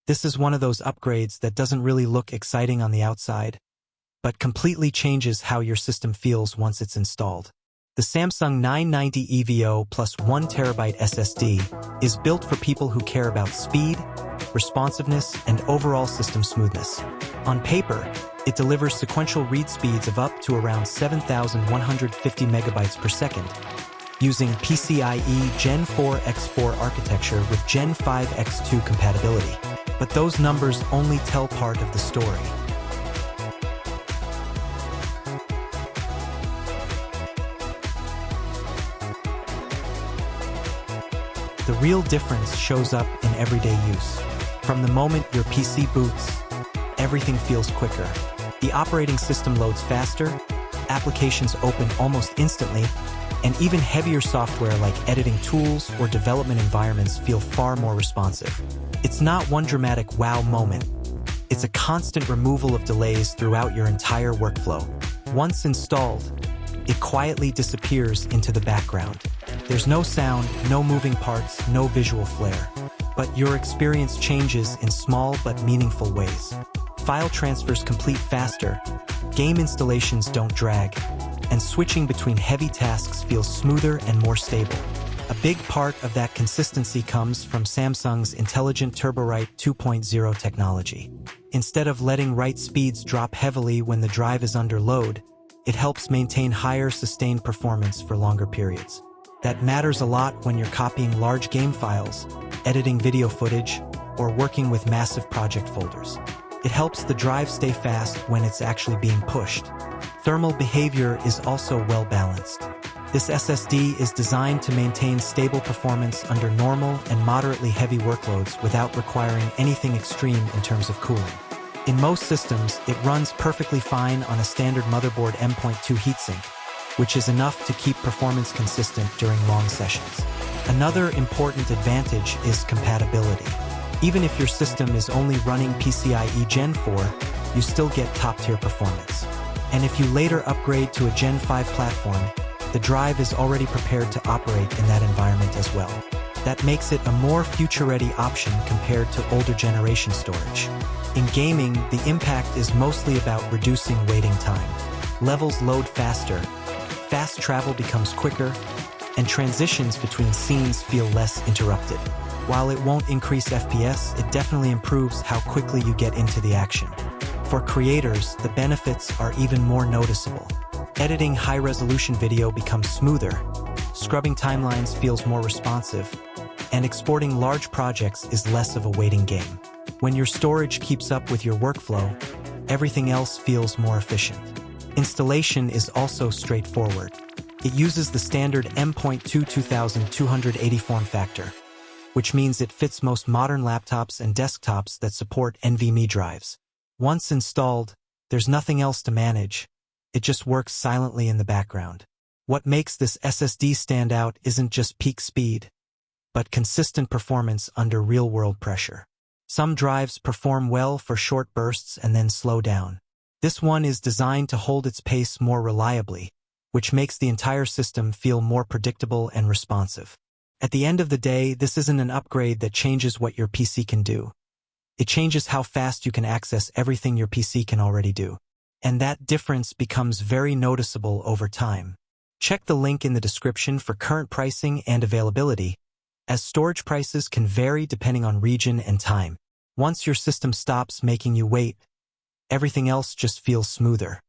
This is one of those upgrades that doesn't really look exciting on the outside, but completely changes how your system feels once it's installed. The Samsung 990 EVO Plus 1TB SSD is built for people who care about speed, responsiveness, and overall system smoothness. On paper, it delivers sequential read speeds of up to around 7,150 megabytes per second, using PCIe Gen 4x4 architecture with Gen 5x2 compatibility. But those numbers only tell part of the story. The real difference shows up in everyday use. From the moment your PC boots, everything feels quicker. The operating system loads faster, applications open almost instantly, and even heavier software like editing tools or development environments feel far more responsive. It's not one dramatic wow moment. It's a constant removal of delays throughout your entire workflow. Once installed, it quietly disappears into the background. There's no sound, no moving parts, no visual flair. But your experience changes in small but meaningful ways. File transfers complete faster, game installations don't drag, and switching between heavy tasks feels smoother and more stable. A big part of that consistency comes from Samsung's intelligent TurboWrite 2.0 technology. Instead of letting write speeds drop heavily when the drive is under load, it helps maintain higher sustained performance for longer periods. That matters a lot when you're copying large game files, editing video footage, or working with massive project folders. It helps the drive stay fast when it's actually being pushed. Thermal behavior is also well balanced. This SSD is designed to maintain stable performance under normal and moderately heavy workloads without requiring anything extreme in terms of cooling. In most systems, it runs perfectly fine on a standard motherboard M.2 heatsink, which is enough to keep performance consistent during long sessions. Another important advantage is compatibility. Even if your system is only running PCIe Gen 4, you still get top-tier performance. And if you later upgrade to a Gen 5 platform, the drive is already prepared to operate in that environment as well. That makes it a more future-ready option compared to older generation storage. In gaming, the impact is mostly about reducing waiting time. Levels load faster, fast travel becomes quicker, and transitions between scenes feel less interrupted. While it won't increase FPS, it definitely improves how quickly you get into the action. For creators, the benefits are even more noticeable. Editing high-resolution video becomes smoother, scrubbing timelines feels more responsive, and exporting large projects is less of a waiting game. When your storage keeps up with your workflow, everything else feels more efficient. Installation is also straightforward. It uses the standard M.2 2280 form factor, which means it fits most modern laptops and desktops that support NVMe drives. Once installed, there's nothing else to manage. It just works silently in the background. What makes this SSD stand out isn't just peak speed, but consistent performance under real-world pressure. Some drives perform well for short bursts and then slow down. This one is designed to hold its pace more reliably, which makes the entire system feel more predictable and responsive. At the end of the day, this isn't an upgrade that changes what your PC can do. It changes how fast you can access everything your PC can already do. And that difference becomes very noticeable over time. Check the link in the description for current pricing and availability, as storage prices can vary depending on region and time. Once your system stops making you wait, everything else just feels smoother.